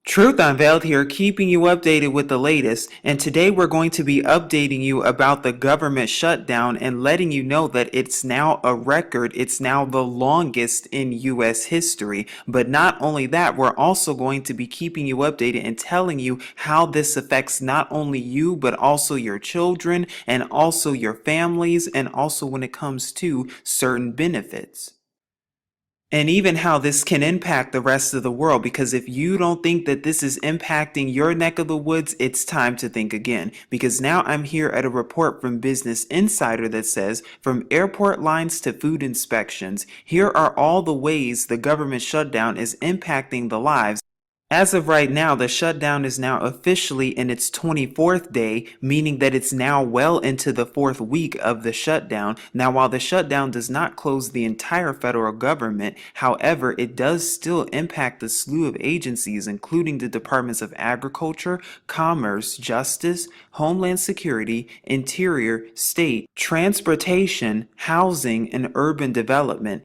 Truth Unveiled here, keeping you updated with the latest, and today we're going to be updating you about the government shutdown and letting you know that it's now a record. It's now the longest in U.S. history. But not only that, we're also going to be keeping you updated and telling you how this affects not only you, but also your children and also your families, and also when it comes to certain benefits. And even how this can impact the rest of the world, because if you don't think that this is impacting your neck of the woods, it's time to think again. Because now I'm here at a report from Business Insider that says, from airport lines to food inspections, here are all the ways the government shutdown is impacting the lives. As of right now, the shutdown is now officially in its 24th day, meaning that it's now well into the fourth week of the shutdown. Now, while the shutdown does not close the entire federal government, however, it does still impact a slew of agencies, including the Departments of Agriculture, Commerce, Justice, Homeland Security, Interior, State, Transportation, Housing, and Urban Development.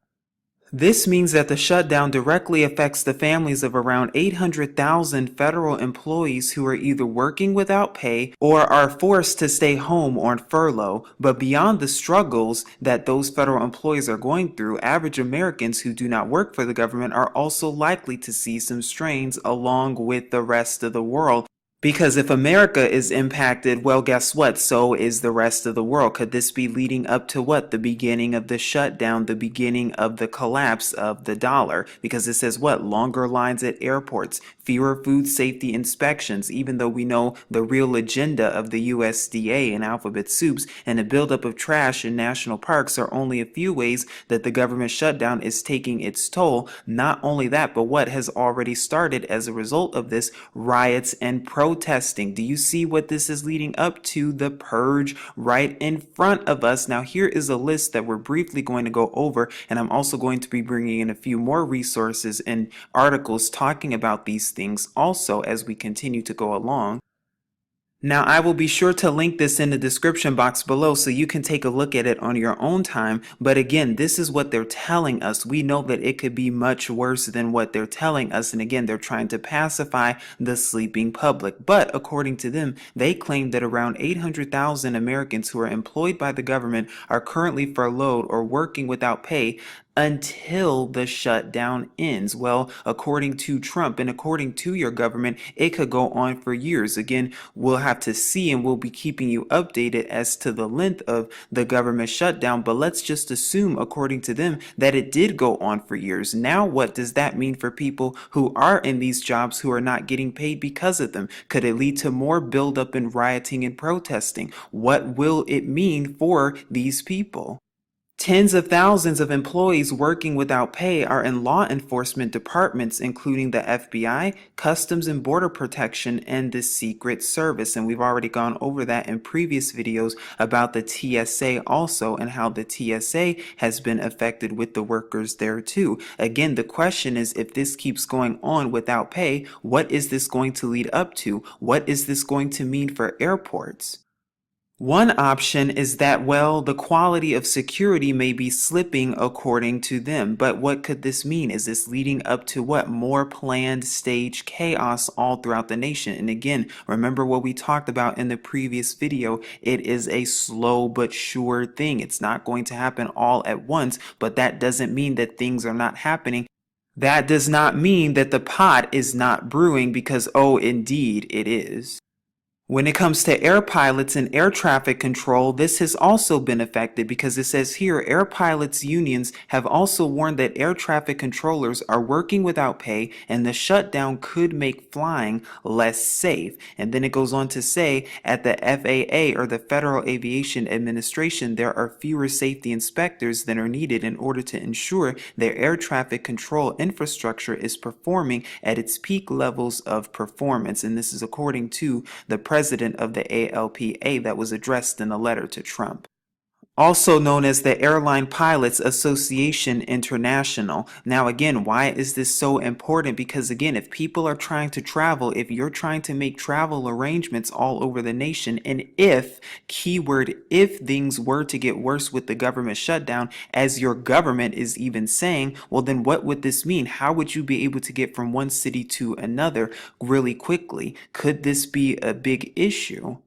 This means that the shutdown directly affects the families of around 800,000 federal employees who are either working without pay or are forced to stay home on furlough. But beyond the struggles that those federal employees are going through, average Americans who do not work for the government are also likely to see some strains along with the rest of the world. Because if America is impacted, well, guess what? So is the rest of the world. Could this be leading up to what? The beginning of the shutdown, the beginning of the collapse of the dollar. Because it says what? Longer lines at airports, fewer food safety inspections, even though we know the real agenda of the USDA and alphabet soups and the buildup of trash in national parks are only a few ways that the government shutdown is taking its toll. Not only that, but what has already started as a result of this, riots and protesting. Do you see what this is leading up to? The purge right in front of us. Now, here is a list that we're briefly going to go over, and I'm also going to be bringing in a few more resources and articles talking about these things also as we continue to go along. Now, I will be sure to link this in the description box below so you can take a look at it on your own time. But again, this is what they're telling us. We know that it could be much worse than what they're telling us. And again, they're trying to pacify the sleeping public. But according to them, they claim that around 800,000 Americans who are employed by the government are currently furloughed or working without pay until the shutdown ends. Well, according to Trump and according to your government, it could go on for years. Again, we'll have to see, and we'll be keeping you updated as to the length of the government shutdown. But let's just assume, according to them, that it did go on for years. Now, what does that mean for people who are in these jobs who are not getting paid because of them? Could it lead to more buildup in rioting and protesting? What will it mean for these people? Tens of thousands of employees working without pay are in law enforcement departments, including the FBI, Customs and Border Protection, and the Secret Service. And we've already gone over that in previous videos about the TSA also and how the TSA has been affected with the workers there too. Again, the question is, if this keeps going on without pay, what is this going to lead up to? What is this going to mean for airports? One option is that, well, the quality of security may be slipping according to them. But what could this mean? Is this leading up to what? More planned stage chaos all throughout the nation? And again, remember what we talked about in the previous video. It is a slow but sure thing. It's not going to happen all at once, but that doesn't mean that things are not happening. That does not mean that the pot is not brewing, because, oh, indeed it is. When it comes to air pilots and air traffic control, this has also been affected, because it says here air pilots unions have also warned that air traffic controllers are working without pay and the shutdown could make flying less safe. And then it goes on to say at the FAA, or the Federal Aviation Administration, there are fewer safety inspectors than are needed in order to ensure their air traffic control infrastructure is performing at its peak levels of performance. And this is according to the president of the ALPA that was addressed in a letter to Trump. also known as the Airline Pilots Association International. Now, again, why is this so important? Because, again, if people are trying to travel, if you're trying to make travel arrangements all over the nation, and if, keyword, if things were to get worse with the government shutdown, as your government is even saying, well, then what would this mean? How would you be able to get from one city to another really quickly? Could this be a big issue?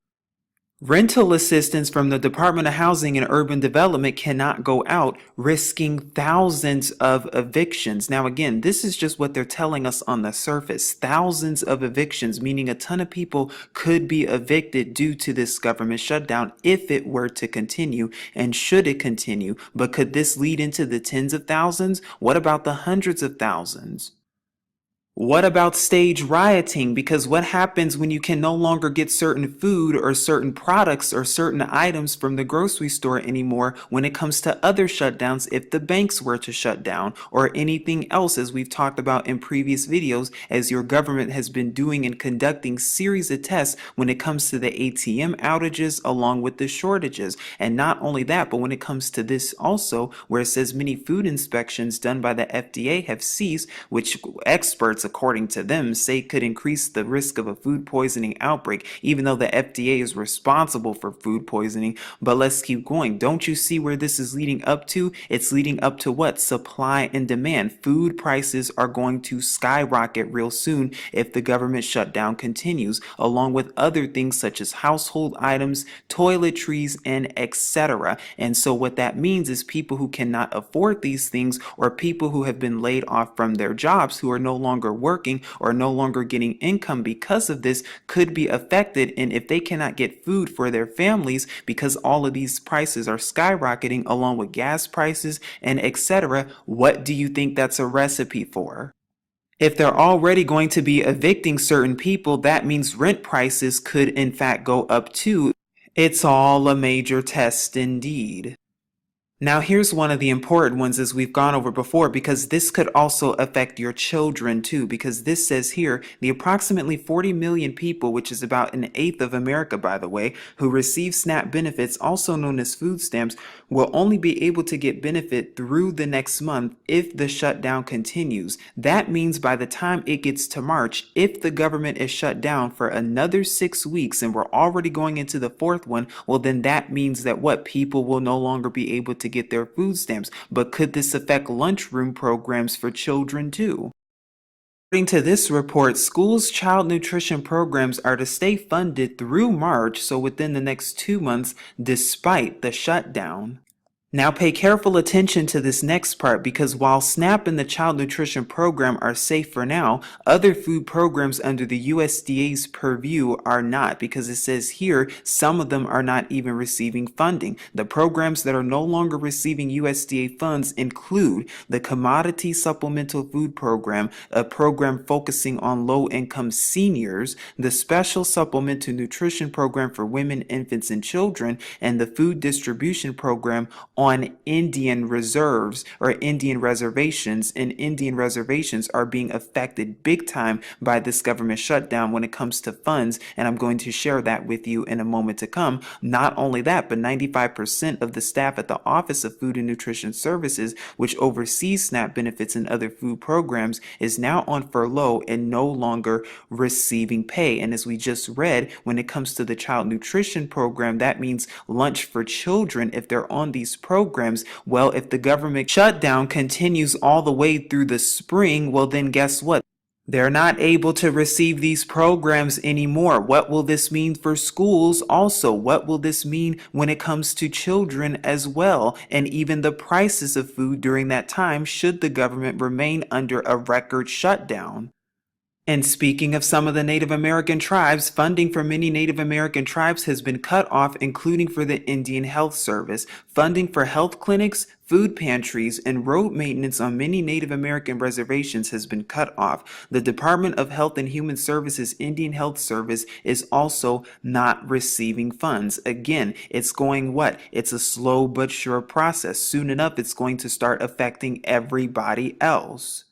Rental assistance from the Department of Housing and Urban Development cannot go out, risking thousands of evictions. Now, again, this is just what they're telling us on the surface. Thousands of evictions, meaning a ton of people could be evicted due to this government shutdown if it were to continue, and should it continue. But could this lead into the tens of thousands? What about the hundreds of thousands? What about stage rioting? Because what happens when you can no longer get certain food or certain products or certain items from the grocery store anymore when it comes to other shutdowns if the banks were to shut down or anything else, as we've talked about in previous videos, as your government has been doing and conducting series of tests when it comes to the ATM outages along with the shortages. And not only that, but when it comes to this also, where it says many food inspections done by the FDA have ceased, which experts, according to them, say could increase the risk of a food poisoning outbreak, even though the FDA is responsible for food poisoning. But let's keep going. Don't you see where this is leading up to? It's leading up to what? Supply and demand. Food prices are going to skyrocket real soon if the government shutdown continues, along with other things such as household items, toiletries, and etc. And so what that means is people who cannot afford these things, or people who have been laid off from their jobs, who are no longer working or no longer getting income because of this, could be affected. And if they cannot get food for their families because all of these prices are skyrocketing along with gas prices and etc., what do you think that's a recipe for? If they're already going to be evicting certain people, that means rent prices could in fact go up too. It's all a major test indeed. Now, here's one of the important ones, as we've gone over before, because this could also affect your children too, because this says here the approximately 40 million people, which is about an eighth of America, by the way, who receive SNAP benefits, also known as food stamps, will only be able to get benefit through the next month if the shutdown continues. That means by the time it gets to March, if the government is shut down for another 6 weeks and we're already going into the fourth one, well, then that means that what? People will no longer be able to get their food stamps. But could this affect lunchroom programs for children too? According to this report, schools' child nutrition programs are to stay funded through March, so within the next 2 months, despite the shutdown. Now pay careful attention to this next part, because while SNAP and the Child Nutrition Program are safe for now, other food programs under the USDA's purview are not, because it says here some of them are not even receiving funding. The programs that are no longer receiving USDA funds include the Commodity Supplemental Food Program, a program focusing on low-income seniors, the Special Supplemental Nutrition Program for women, infants, and children, and the Food Distribution Program on Indian reserves or Indian reservations, and Indian reservations are being affected big time by this government shutdown when it comes to funds, and I'm going to share that with you in a moment to come. Not only that, but 95% of the staff at the Office of Food and Nutrition Services, which oversees SNAP benefits and other food programs, is now on furlough and no longer receiving pay. And as we just read, when it comes to the child nutrition program, that means lunch for children if they're on these programs. Well, if the government shutdown continues all the way through the spring, well, then guess what? They're not able to receive these programs anymore. What will this mean for schools also? What will this mean when it comes to children as well? And even the prices of food during that time, should the government remain under a record shutdown? And speaking of some of the Native American tribes, funding for many Native American tribes has been cut off, including for the Indian Health Service. Funding for health clinics, food pantries, and road maintenance on many Native American reservations has been cut off. The Department of Health and Human Services Indian Health Service is also not receiving funds. Again, it's going what? It's a slow but sure process. Soon enough, it's going to start affecting everybody else.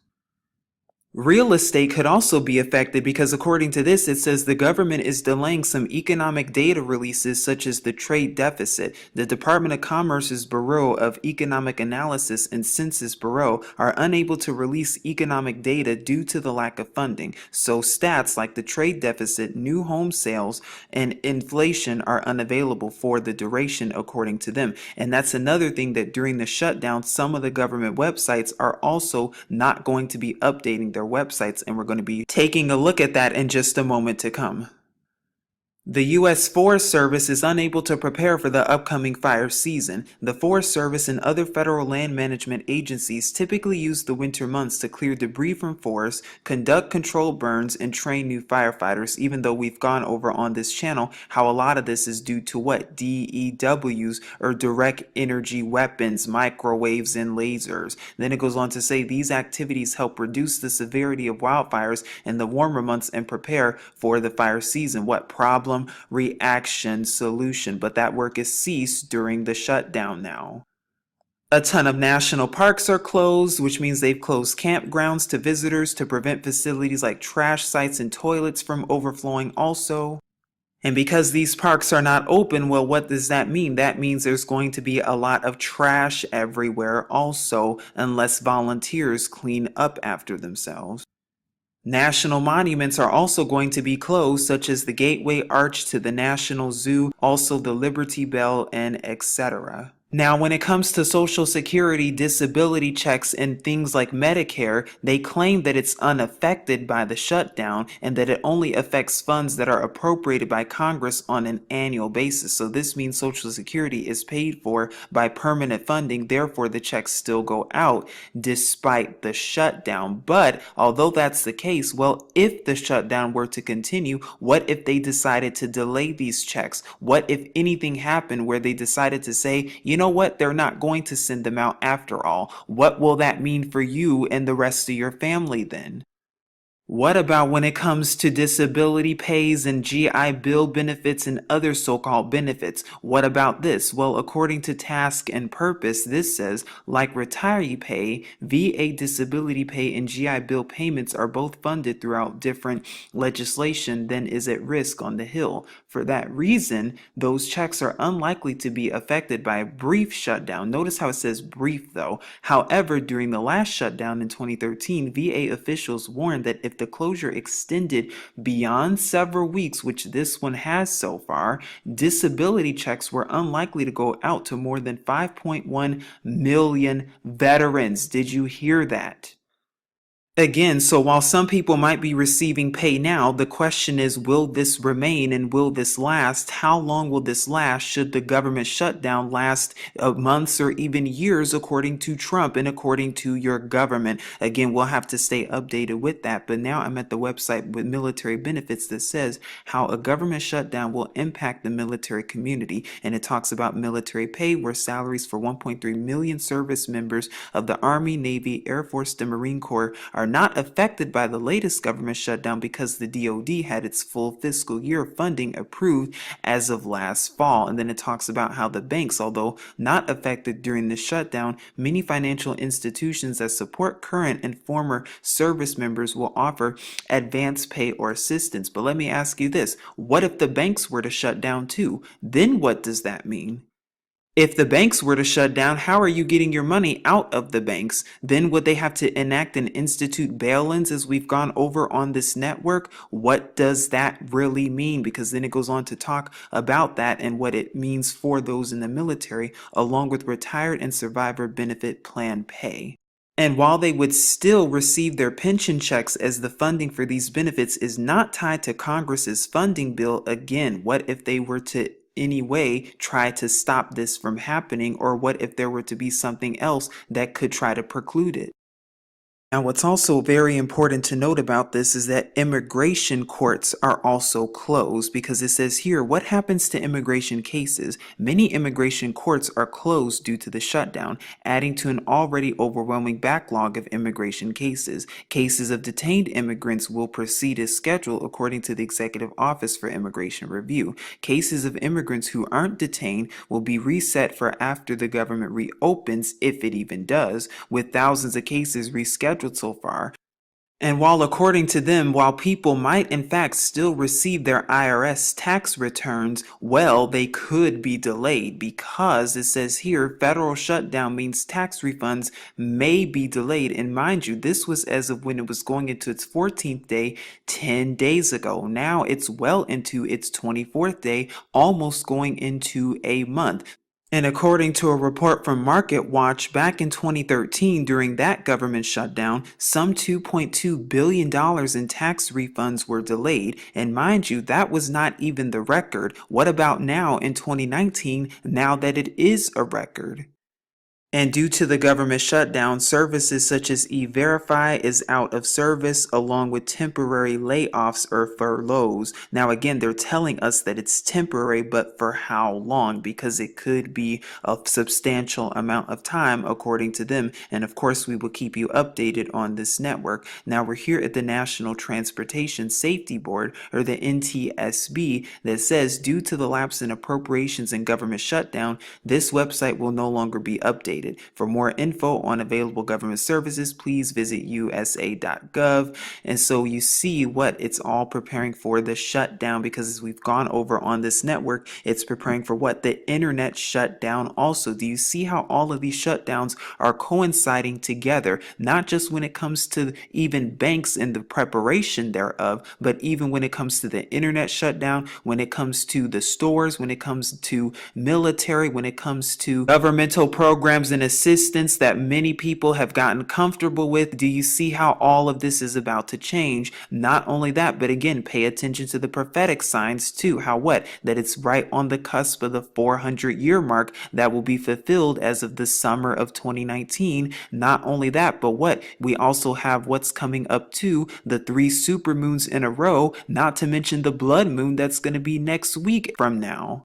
Real estate could also be affected because, according to this, it says the government is delaying some economic data releases, such as the trade deficit. The Department of Commerce's Bureau of Economic Analysis and Census Bureau are unable to release economic data due to the lack of funding. So, stats like the trade deficit, new home sales, and inflation are unavailable for the duration, according to them. And that's another thing, that during the shutdown, some of the government websites are also not going to be updating their websites, and we're going to be taking a look at that in just a moment to come. The U.S. Forest Service is unable to prepare for the upcoming fire season. The Forest Service and other federal land management agencies typically use the winter months to clear debris from forests, conduct controlled burns, and train new firefighters, even though we've gone over on this channel how a lot of this is due to what? DEWs, or direct energy weapons, microwaves, and lasers. Then it goes on to say these activities help reduce the severity of wildfires in the warmer months and prepare for the fire season. What problem? Reaction, solution. But that work is ceased during the shutdown now. A ton of national parks are closed, which means they've closed campgrounds to visitors to prevent facilities like trash sites and toilets from overflowing also. And because these parks are not open, well, what does that mean? That means there's going to be a lot of trash everywhere also, unless volunteers clean up after themselves. National monuments are also going to be closed, such as the Gateway Arch to the National Zoo, also the Liberty Bell, and etc. Now, when it comes to Social Security, disability checks, and things like Medicare, they claim that it's unaffected by the shutdown and that it only affects funds that are appropriated by Congress on an annual basis. So this means Social Security is paid for by permanent funding, therefore the checks still go out despite the shutdown. But although that's the case, well, if the shutdown were to continue, what if they decided to delay these checks? What if anything happened where they decided to say, you know what, they're not going to send them out after all? What will that mean for you and the rest of your family then? What about when it comes to disability pays and GI Bill benefits and other so-called benefits? What about this? Well, according to Task and Purpose, this says, like retiree pay, VA disability pay and GI Bill payments are both funded throughout different legislation than is at risk on the Hill. For that reason, those checks are unlikely to be affected by a brief shutdown. Notice how it says brief though. However, during the last shutdown in 2013, VA officials warned that if the closure extended beyond several weeks, which this one has so far, disability checks were unlikely to go out to more than 5.1 million veterans. Did you hear that? Again, so while some people might be receiving pay now, the question is, will this remain and will this last? How long will this last? Should the government shutdown last months or even years, according to Trump and according to your government? Again, we'll have to stay updated with that. But now I'm at the website with military benefits that says how a government shutdown will impact the military community. And it talks about military pay, where salaries for 1.3 million service members of the Army, Navy, Air Force, and Marine Corps are not affected by the latest government shutdown because the DoD had its full fiscal year funding approved as of last fall. And then it talks about how the banks, although not affected during the shutdown, many financial institutions that support current and former service members will offer advance pay or assistance. But let me ask you this: what if the banks were to shut down too? Then what does that mean? If the banks were to shut down, how are you getting your money out of the banks? Then would they have to enact and institute bail-ins, as we've gone over on this network? What does that really mean? Because then it goes on to talk about that and what it means for those in the military, along with retired and survivor benefit plan pay. And while they would still receive their pension checks, as the funding for these benefits is not tied to Congress's funding bill, again, what if they were to anyway try to stop this from happening? Or what if there were to be something else that could try to preclude it? Now, what's also very important to note about this is that immigration courts are also closed, because it says here, what happens to immigration cases? Many immigration courts are closed due to the shutdown, adding to an already overwhelming backlog of immigration cases. Cases of detained immigrants will proceed as scheduled according to the Executive Office for Immigration Review. Cases of immigrants who aren't detained will be reset for after the government reopens, if it even does, with thousands of cases rescheduled so far. And while according to them, while people might in fact still receive their IRS tax returns, well, they could be delayed because it says here federal shutdown means tax refunds may be delayed. And mind you, this was as of when it was going into its 14th day 10 days ago. Now it's well into its 24th day, almost going into a month. And according to a report from MarketWatch, back in 2013, during that government shutdown, some $2.2 billion in tax refunds were delayed. And mind you, that was not even the record. What about now in 2019, now that it is a record? And due to the government shutdown, services such as E-Verify is out of service along with temporary layoffs or furloughs. Now again, they're telling us that it's temporary, but for how long? Because it could be a substantial amount of time according to them. And of course, we will keep you updated on this network. Now we're here at the National Transportation Safety Board, or the NTSB, that says due to the lapse in appropriations and government shutdown, this website will no longer be updated. For more info on available government services, please visit usa.gov. And so you see what it's all preparing for, the shutdown, because as we've gone over on this network, it's preparing for what? The internet shutdown also. Do you see how all of these shutdowns are coinciding together? Not just when it comes to even banks and the preparation thereof, but even when it comes to the internet shutdown, when it comes to the stores, when it comes to military, when it comes to governmental programs and assistance that many people have gotten comfortable with. Do you see how all of this is about to change? Not only that, but again, pay attention to the prophetic signs too. How what? That it's right on the cusp of the 400-year mark that will be fulfilled as of the summer of 2019. Not only that, but what? We also have what's coming up to the 3 supermoons in a row, not to mention the blood moon that's going to be next week from now.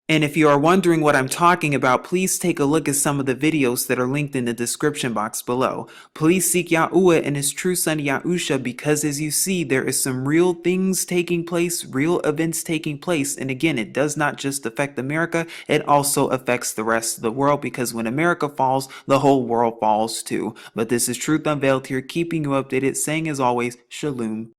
And if you are wondering what I'm talking about, please take a look at some of the videos that are linked in the description box below. Please seek Yahawah and his true son Yahusha, because as you see, there is some real things taking place, real events taking place. And again, it does not just affect America, it also affects the rest of the world, because when America falls, the whole world falls too. But this is Truth Unveiled here, keeping you updated, saying as always, Shalom.